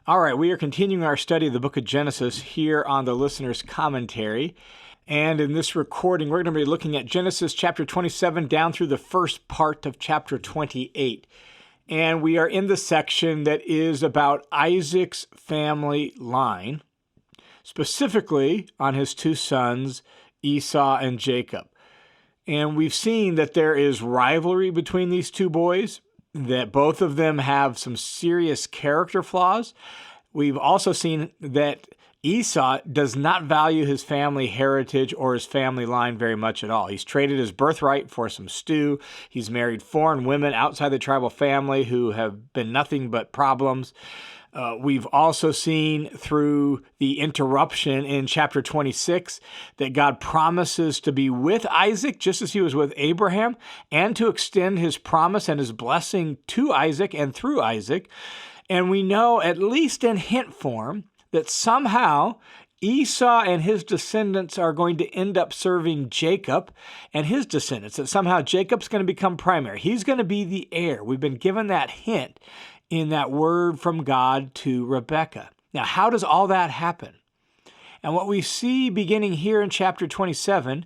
All right, we are continuing our study of the book of Genesis here on the Listener's Commentary. And in this recording, we're going to be looking at Genesis chapter 27 down through the first part of chapter 28. And we are in the section that is about Isaac's family line, specifically on his two sons, Esau and Jacob. And we've seen that there is rivalry between these two boys, that both of them have some serious character flaws. We've also seen that Esau does not value his family heritage or his family line very much at all. He's traded his birthright for some stew. He's married foreign women outside the tribal family who have been nothing but problems. We've also seen through the interruption in chapter 26 that God promises to be with Isaac just as he was with Abraham, and to extend his promise and his blessing to Isaac and through Isaac. And we know, at least in hint form, that somehow Esau and his descendants are going to end up serving Jacob and his descendants, that somehow Jacob's going to become primary. He's going to be the heir. We've been given that hint in that word from God to Rebekah. Now, how does all that happen? And what we see beginning here in chapter 27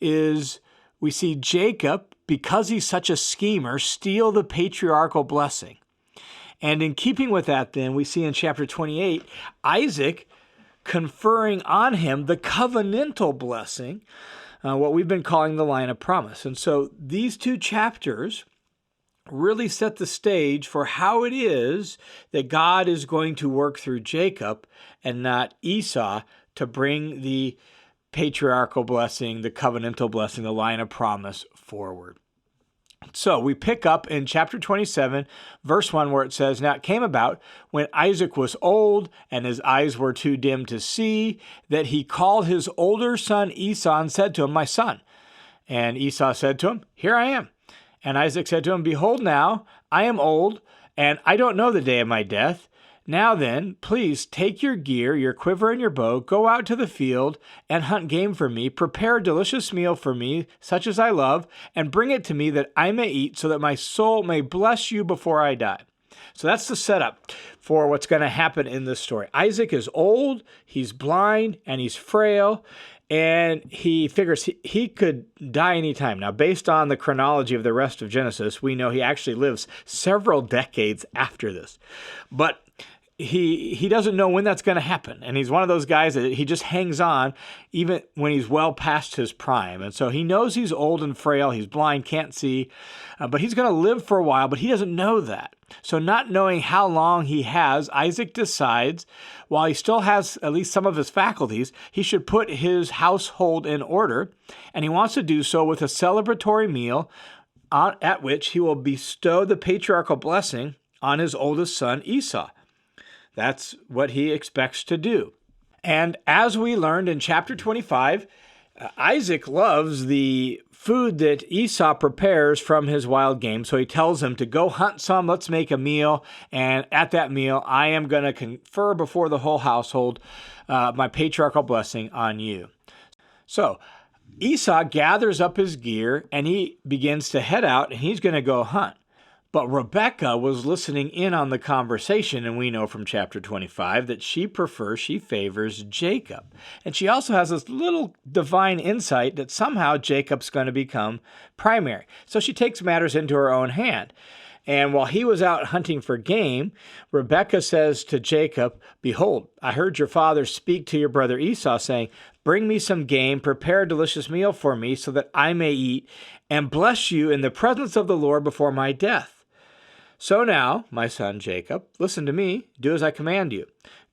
is we see Jacob, because he's such a schemer, steal the patriarchal blessing. And in keeping with that, then, we see in chapter 28, Isaac conferring on him the covenantal blessing, what we've been calling the line of promise. And so these two chapters really set the stage for how it is that God is going to work through Jacob and not Esau to bring the patriarchal blessing, the covenantal blessing, the line of promise forward. So we pick up in chapter 27, verse 1, where it says, "Now it came about when Isaac was old and his eyes were too dim to see, that he called his older son Esau and said to him, 'My son.' And Esau said to him, 'Here I am.' And Isaac said to him, 'Behold now, I am old, and I don't know the day of my death. Now then, please take your gear, your quiver, and your bow, go out to the field and hunt game for me, prepare a delicious meal for me, such as I love, and bring it to me that I may eat, so that my soul may bless you before I die.'" So that's the setup for what's going to happen in this story. Isaac is old, he's blind, and he's frail, and he figures he could die anytime. Now, based on the chronology of the rest of Genesis, we know he actually lives several decades after this. But he doesn't know when that's going to happen. And he's one of those guys that he just hangs on even when he's well past his prime. And so he knows he's old and frail, he's blind, can't see, but he's going to live for a while, but he doesn't know that. So not knowing how long he has, Isaac decides, while he still has at least some of his faculties, he should put his household in order, and he wants to do so with a celebratory meal at which he will bestow the patriarchal blessing on his oldest son, Esau. That's what he expects to do. And as we learned in chapter 25, Isaac loves the food that Esau prepares from his wild game. So he tells him to go hunt some, let's make a meal. And at that meal, I am going to confer before the whole household my patriarchal blessing on you. So Esau gathers up his gear and he begins to head out, and he's going to go hunt. But Rebekah was listening in on the conversation, and we know from chapter 25 that she favors Jacob. And she also has this little divine insight that somehow Jacob's going to become primary. So she takes matters into her own hand. And while he was out hunting for game, Rebekah says to Jacob, "Behold, I heard your father speak to your brother Esau, saying, 'Bring me some game, prepare a delicious meal for me, so that I may eat, and bless you in the presence of the Lord before my death.' So now, my son Jacob, listen to me, do as I command you.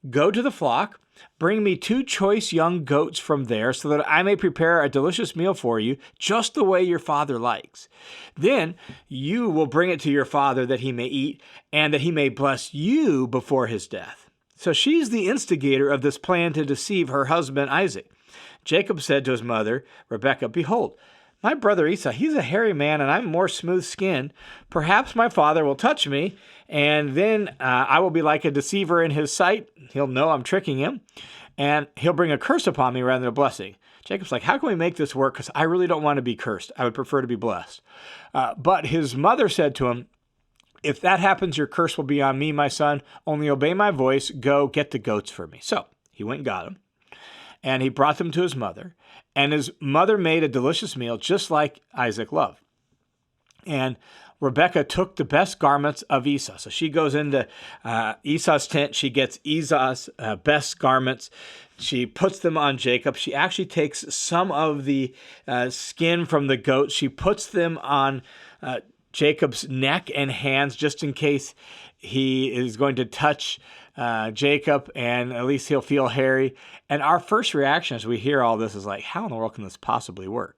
Go to the flock, bring me 2 choice young goats from there, so that I may prepare a delicious meal for you, just the way your father likes. Then you will bring it to your father that he may eat, and that he may bless you before his death." So she's the instigator of this plan to deceive her husband Isaac. Jacob said to his mother, Rebekah, "Behold, my brother Esau, he's a hairy man, and I'm more smooth-skinned. Perhaps my father will touch me, and then I will be like a deceiver in his sight. He'll know I'm tricking him, and he'll bring a curse upon me rather than a blessing." Jacob's like, "How can we make this work? Because I really don't want to be cursed. I would prefer to be blessed." But his mother said to him, If that happens, your curse will be on me, my son. Only obey my voice. Go get the goats for me. So he went and got them, and he brought them to his mother. And his mother made a delicious meal, just like Isaac loved. And Rebekah took the best garments of Esau. So she goes into Esau's tent. She gets Esau's best garments. She puts them on Jacob. She actually takes some of the skin from the goat. She puts them on Jacob's neck and hands, just in case he is going to touch Jacob, and at least he'll feel hairy. And our first reaction as we hear all this is like, how in the world can this possibly work?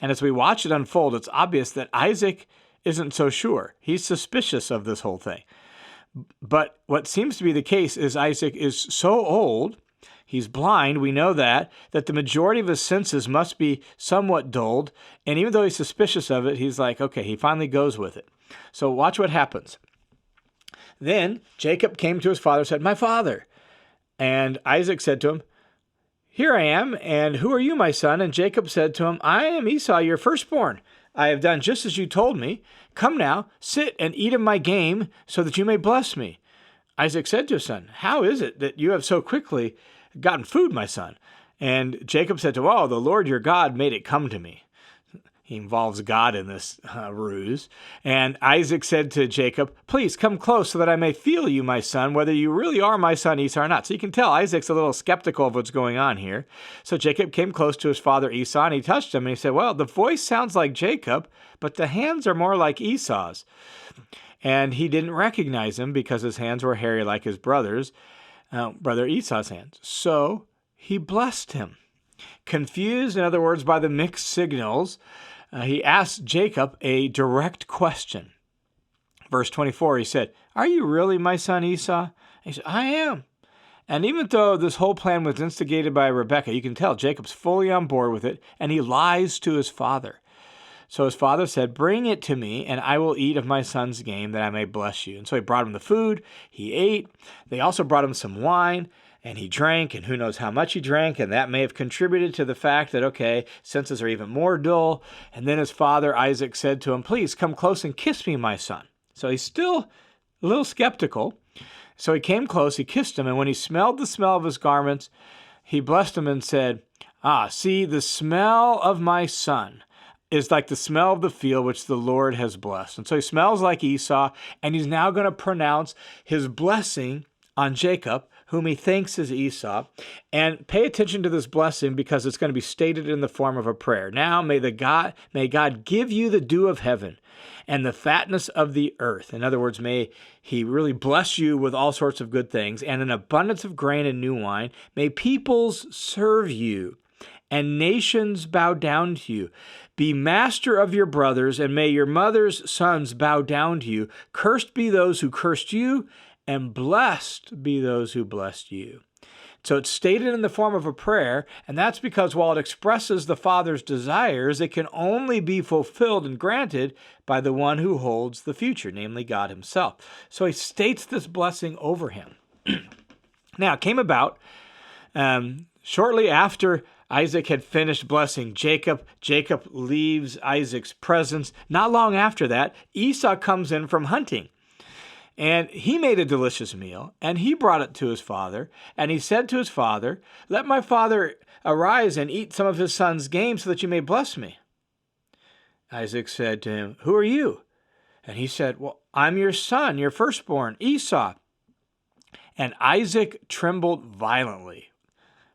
And as we watch it unfold, it's obvious that Isaac isn't so sure. He's suspicious of this whole thing. But what seems to be the case is Isaac is so old, he's blind, we know that the majority of his senses must be somewhat dulled. And even though he's suspicious of it, he's like, okay, he finally goes with it. So watch what happens. Then Jacob came to his father and said, "My father." And Isaac said to him, "Here I am, and who are you, my son?" And Jacob said to him, "I am Esau, your firstborn. I have done just as you told me. Come now, sit and eat of my game, so that you may bless me." Isaac said to his son, "How is it that you have so quickly gotten food, my son?" And Jacob said to him, "Oh, the Lord your God made it come to me." He involves God in this ruse. And Isaac said to Jacob, "Please come close so that I may feel you, my son, whether you really are my son Esau or not." So you can tell Isaac's a little skeptical of what's going on here. So Jacob came close to his father Esau, and he touched him, and he said, "Well, the voice sounds like Jacob, but the hands are more like Esau's." And he didn't recognize him because his hands were hairy like his brother Esau's hands. So he blessed him. Confused, in other words, by the mixed signals, he asked Jacob a direct question. Verse 24, he said, "Are you really my son Esau?" He said, "I am." And even though this whole plan was instigated by Rebekah, you can tell Jacob's fully on board with it, and he lies to his father. So his father said, "Bring it to me, and I will eat of my son's game, that I may bless you." And so he brought him the food, he ate. They also brought him some wine, and he drank, and who knows how much he drank, and that may have contributed to the fact that, okay, senses are even more dull. And then his father Isaac said to him, "Please come close and kiss me, my son." So he's still a little skeptical. So he came close, he kissed him, and when he smelled the smell of his garments, he blessed him and said, "See, the smell of my son is like the smell of the field which the Lord has blessed." And so he smells like Esau, and he's now going to pronounce his blessing on Jacob, whom he thinks is Esau. And pay attention to this blessing because it's going to be stated in the form of a prayer. "Now may God give you the dew of heaven and the fatness of the earth." In other words, may he really bless you with all sorts of good things, and an abundance of grain and new wine. May peoples serve you and nations bow down to you. Be master of your brothers, and may your mother's sons bow down to you. Cursed be those who cursed you, and blessed be those who blessed you. So it's stated in the form of a prayer, and that's because while it expresses the Father's desires, it can only be fulfilled and granted by the one who holds the future, namely God himself. So he states this blessing over him. Now, it came about shortly after Isaac had finished blessing Jacob. Jacob leaves Isaac's presence. Not long after that, Esau comes in from hunting. And he made a delicious meal, and he brought it to his father. And he said to his father, "Let my father arise and eat some of his son's game so that you may bless me." Isaac said to him, "Who are you?" And he said, "Well, I'm your son, your firstborn, Esau." And Isaac trembled violently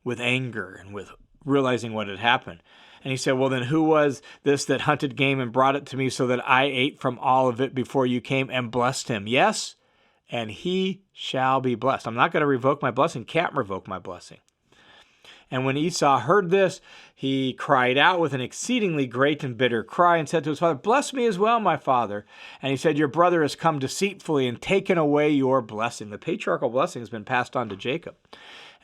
with anger and with realizing what had happened. And he said, "Well, then who was this that hunted game and brought it to me so that I ate from all of it before you came and blessed him? Yes, and he shall be blessed." I'm not going to revoke my blessing, can't revoke my blessing. And when Esau heard this, he cried out with an exceedingly great and bitter cry and said to his father, "Bless me as well, my father." And he said, "Your brother has come deceitfully and taken away your blessing." The patriarchal blessing has been passed on to Jacob.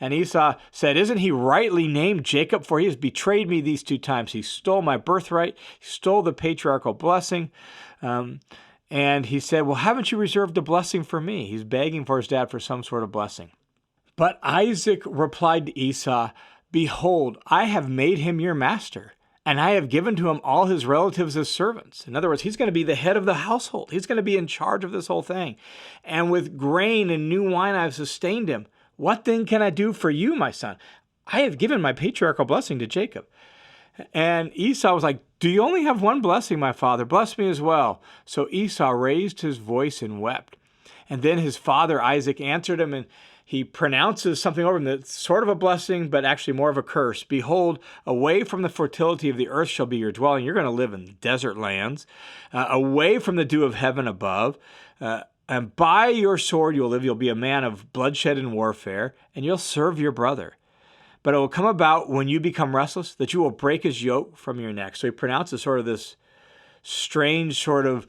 And Esau said, "Isn't he rightly named Jacob? For he has betrayed me these 2 times. He stole my birthright. He stole the patriarchal blessing." And he said, "Well, haven't you reserved a blessing for me?" He's begging for his dad for some sort of blessing. But Isaac replied to Esau, "Behold, I have made him your master, and I have given to him all his relatives as servants. In other words, he's going to be the head of the household. He's going to be in charge of this whole thing. And with grain and new wine, I have sustained him. What then can I do for you, my son? I have given my patriarchal blessing to Jacob. And Esau was like, do you only have one blessing, my father? Bless me as well. So Esau raised his voice and wept. And then his father Isaac answered him, and he pronounces something over him that's sort of a blessing, but actually more of a curse. Behold, away from the fertility of the earth shall be your dwelling. You're going to live in desert lands, away from the dew of heaven above. And by your sword you will live. You'll be a man of bloodshed and warfare, and you'll serve your brother. But it will come about when you become restless that you will break his yoke from your neck. So he pronounces sort of this strange sort of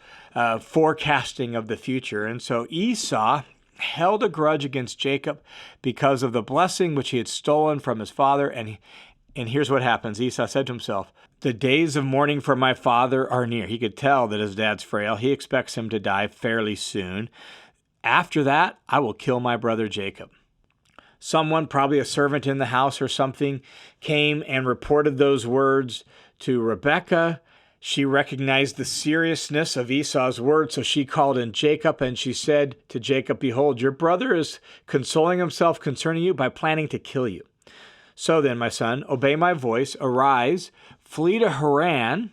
forecasting of the future. And so Esau held a grudge against Jacob because of the blessing which he had stolen from his father. And here's what happens. Esau said to himself, the days of mourning for my father are near. He could tell that his dad's frail. He expects him to die fairly soon. After that, I will kill my brother Jacob. Someone, probably a servant in the house or something, came and reported those words to Rebekah. She recognized the seriousness of Esau's words, so she called in Jacob, and she said to Jacob, behold, your brother is consoling himself concerning you by planning to kill you. So then, my son, obey my voice, arise, flee to Haran,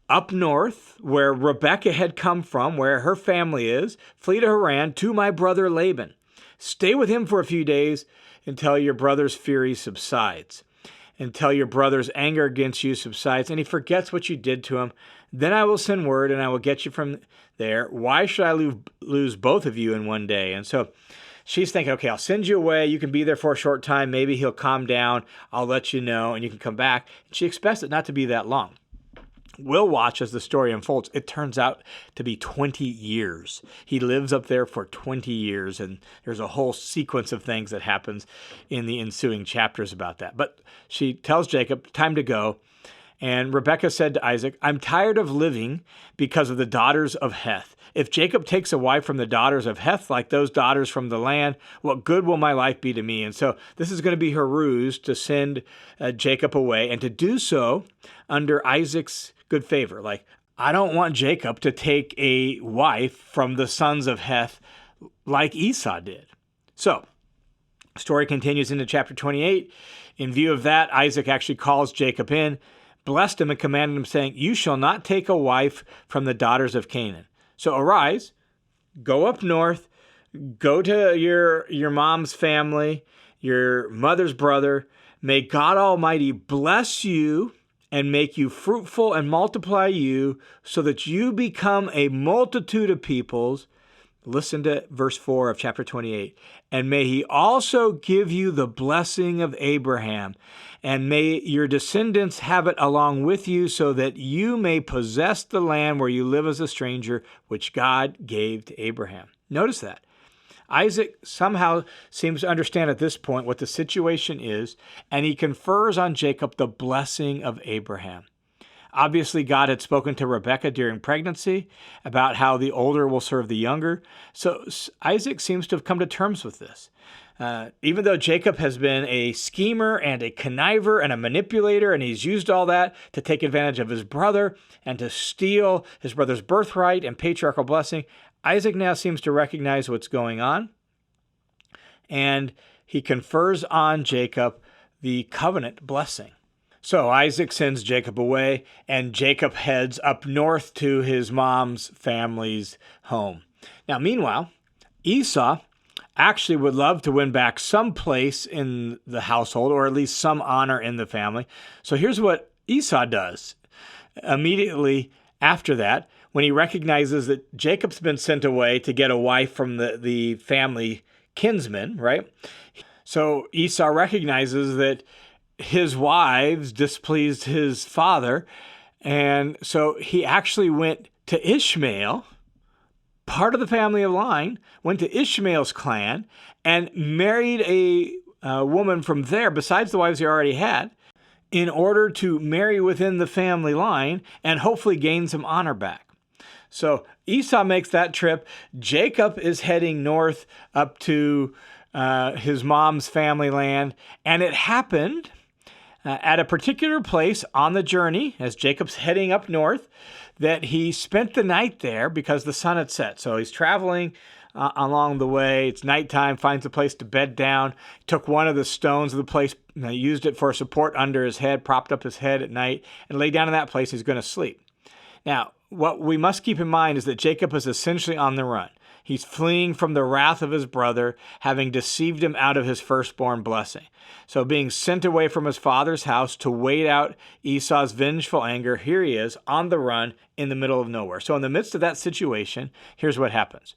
up north, where Rebekah had come from, where her family is, flee to Haran to my brother Laban. Stay with him for a few days until your brother's fury subsides, until your brother's anger against you subsides, and he forgets what you did to him. Then I will send word, and I will get you from there. Why should I lose both of you in one day? And so she's thinking, okay, I'll send you away. You can be there for a short time. Maybe he'll calm down. I'll let you know, and you can come back. And she expects it not to be that long. We'll watch as the story unfolds. It turns out to be 20 years. He lives up there for 20 years, and there's a whole sequence of things that happens in the ensuing chapters about that. But she tells Jacob, time to go. And Rebekah said to Isaac, I'm tired of living because of the daughters of Heth. If Jacob takes a wife from the daughters of Heth, like those daughters from the land, what good will my life be to me? And so this is going to be her ruse to send Jacob away, and to do so under Isaac's good favor. Like, I don't want Jacob to take a wife from the sons of Heth like Esau did. So, story continues into chapter 28. In view of that, Isaac actually calls Jacob in, blessed him, and commanded him, saying, you shall not take a wife from the daughters of Canaan. So arise, go up north, go to your mom's family, your mother's brother. May God Almighty bless you and make you fruitful and multiply you so that you become a multitude of peoples. Listen to verse 4 of chapter 28. And may he also give you the blessing of Abraham, and may your descendants have it along with you so that you may possess the land where you live as a stranger, which God gave to Abraham. Notice that. Isaac somehow seems to understand at this point what the situation is, and he confers on Jacob the blessing of Abraham. Obviously, God had spoken to Rebekah during pregnancy about how the older will serve the younger. So Isaac seems to have come to terms with this. Even though Jacob has been a schemer and a conniver and a manipulator, and he's used all that to take advantage of his brother and to steal his brother's birthright and patriarchal blessing, Isaac now seems to recognize what's going on, and he confers on Jacob the covenant blessing. So Isaac sends Jacob away, and Jacob heads up north to his mom's family's home. Now, meanwhile, Esau actually would love to win back some place in the household, or at least some honor in the family. So here's what Esau does. Immediately after that, when he recognizes that Jacob's been sent away to get a wife from the family kinsman, right? So Esau recognizes that his wives displeased his father, and so he actually went to Ishmael, part of the family of line, went to Ishmael's clan and married a woman from there besides the wives he already had, in order to marry within the family line and hopefully gain some honor back. So Esau makes that trip. Jacob is heading north up to his mom's family land. And it happened at a particular place on the journey, as Jacob's heading up north, that he spent the night there because the sun had set. So he's traveling along the way. It's nighttime, finds a place to bed down, took one of the stones of the place, used it for support under his head, propped up his head at night, and lay down in that place. He's going to sleep. Now, what we must keep in mind is that Jacob is essentially on the run. He's fleeing from the wrath of his brother, having deceived him out of his firstborn blessing. So being sent away from his father's house to wait out Esau's vengeful anger, here he is on the run in the middle of nowhere. So in the midst of that situation, here's what happens.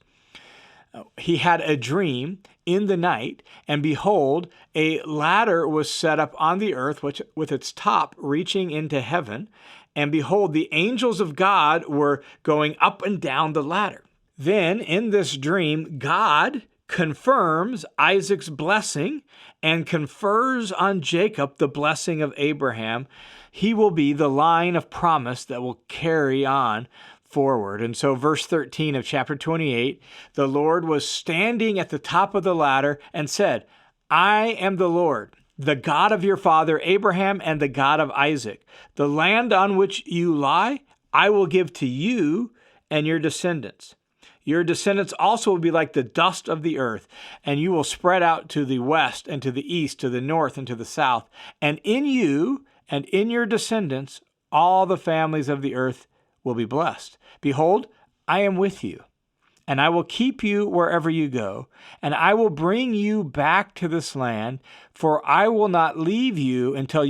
He had a dream in the night, and behold, a ladder was set up on the earth, which with its top reaching into heaven. And behold, the angels of God were going up and down the ladder. Then in this dream, God confirms Isaac's blessing and confers on Jacob the blessing of Abraham. He will be the line of promise that will carry on forward. And so verse 13 of chapter 28, the Lord was standing at the top of the ladder and said, I am the Lord, the God of your father Abraham and the God of Isaac. The land on which you lie, I will give to you and your descendants. Your descendants also will be like the dust of the earth, and you will spread out to the west and to the east, to the north and to the south. And in you and in your descendants, all the families of the earth will be blessed. Behold, I am with you, and I will keep you wherever you go, and I will bring you back to this land, for I will not leave you until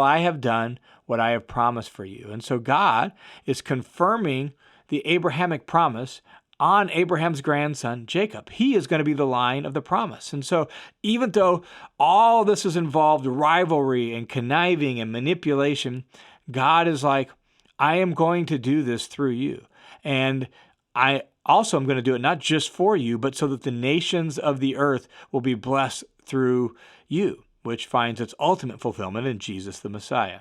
I have done what I have promised for you. And so God is confirming the Abrahamic promise on Abraham's grandson, Jacob. He is going to be the line of the promise. And so even though all this has involved rivalry and conniving and manipulation, God is like, I am going to do this through you. And I also am going to do it not just for you, but so that the nations of the earth will be blessed through you, which finds its ultimate fulfillment in Jesus the Messiah.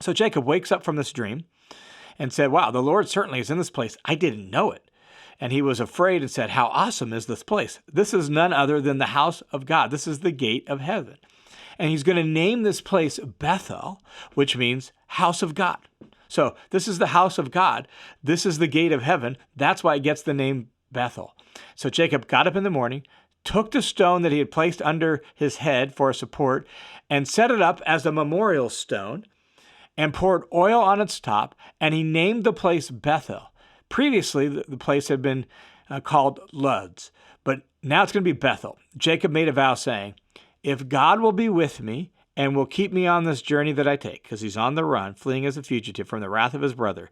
So Jacob wakes up from this dream and said, wow, the Lord certainly is in this place. I didn't know it. And he was afraid and said, how awesome is this place? This is none other than the house of God. This is the gate of heaven. And he's going to name this place Bethel, which means house of God. So this is the house of God. This is the gate of heaven. That's why it gets the name Bethel. So Jacob got up in the morning, took the stone that he had placed under his head for a support, and set it up as a memorial stone, and poured oil on its top, and he named the place Bethel. Previously, the place had been called Luz, but now it's going to be Bethel. Jacob made a vow saying, if God will be with me and will keep me on this journey that I take, because he's on the run, fleeing as a fugitive from the wrath of his brother,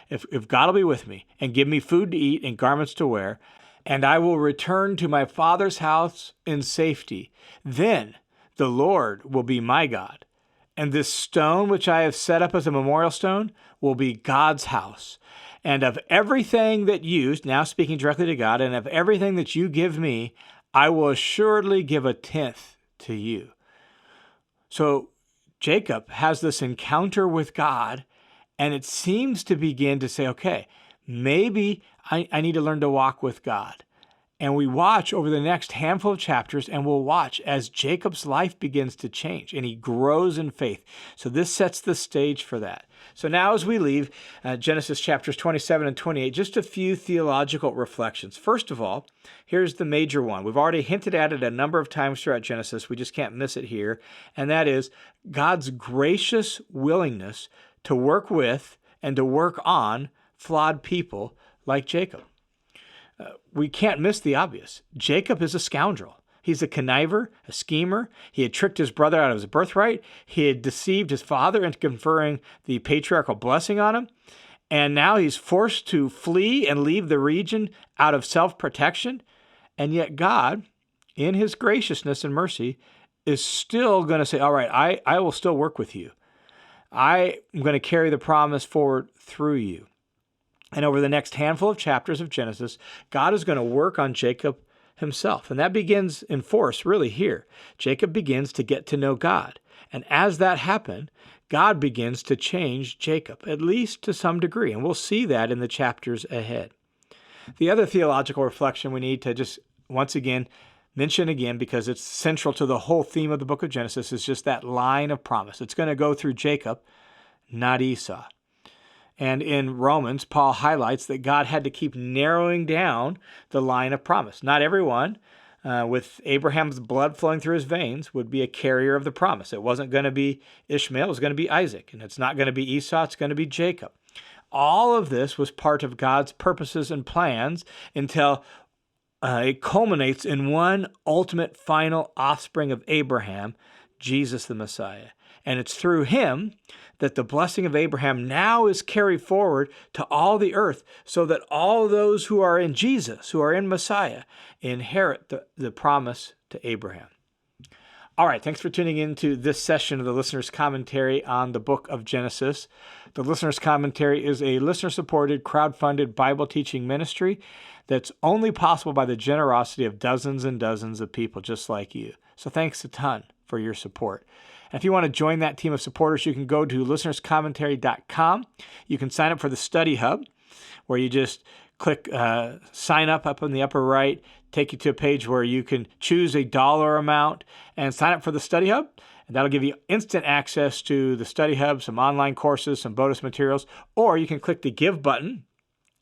if God will be with me and give me food to eat and garments to wear, and I will return to my father's house in safety, then the Lord will be my God. And this stone which I have set up as a memorial stone will be God's house. And of everything that you, now speaking directly to God, and of everything that you give me, I will assuredly give a tenth to you. So Jacob has this encounter with God, and it seems to begin to say, okay, maybe I need to learn to walk with God. And we watch over the next handful of chapters, and we'll watch as Jacob's life begins to change and he grows in faith. So this sets the stage for that. So now as we leave Genesis chapters 27 and 28, just a few theological reflections. First of all, here's the major one. We've already hinted at it a number of times throughout Genesis. We just can't miss it here. And that is God's gracious willingness to work with and to work on flawed people like Jacob. We can't miss the obvious. Jacob is a scoundrel. He's a conniver, a schemer. He had tricked his brother out of his birthright. He had deceived his father into conferring the patriarchal blessing on him. And now he's forced to flee and leave the region out of self-protection. And yet God, in his graciousness and mercy, is still going to say, all right, I will still work with you. I am going to carry the promise forward through you. And over the next handful of chapters of Genesis, God is going to work on Jacob himself. And that begins in force really here. Jacob begins to get to know God. And as that happened, God begins to change Jacob, at least to some degree. And we'll see that in the chapters ahead. The other theological reflection we need to just, once again, mention again because it's central to the whole theme of the book of Genesis, is just that line of promise. It's going to go through Jacob, not Esau. And in Romans, Paul highlights that God had to keep narrowing down the line of promise. Not everyone with Abraham's blood flowing through his veins would be a carrier of the promise. It wasn't going to be Ishmael, it was going to be Isaac. And it's not going to be Esau, it's going to be Jacob. All of this was part of God's purposes and plans until it culminates in one ultimate final offspring of Abraham, Jesus the Messiah. And it's through him that the blessing of Abraham now is carried forward to all the earth, so that all those who are in Jesus, who are in Messiah, inherit the promise to Abraham. All right, thanks for tuning in to this session of the Listener's Commentary on the book of Genesis. The Listener's Commentary is a listener-supported, crowd-funded Bible teaching ministry that's only possible by the generosity of dozens and dozens of people just like you. So thanks a ton for your support. And if you want to join that team of supporters, you can go to listenerscommentary.com. You can sign up for the Study Hub, where you just click sign up in the upper right, take you to a page where you can choose a dollar amount and sign up for the Study Hub. And that'll give you instant access to the Study Hub, some online courses, some bonus materials. Or you can click the Give button.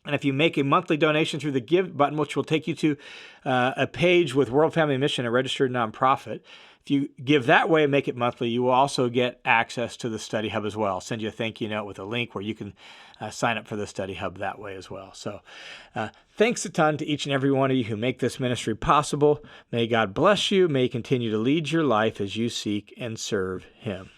And if you make a monthly donation through the Give button, which will take you to a page with World Family Mission, a registered nonprofit, if you give that way and make it monthly, you will also get access to the Study Hub as well. I'll send you a thank you note with a link where you can sign up for the Study Hub that way as well. So thanks a ton to each and every one of you who make this ministry possible. May God bless you. May He continue to lead your life as you seek and serve Him.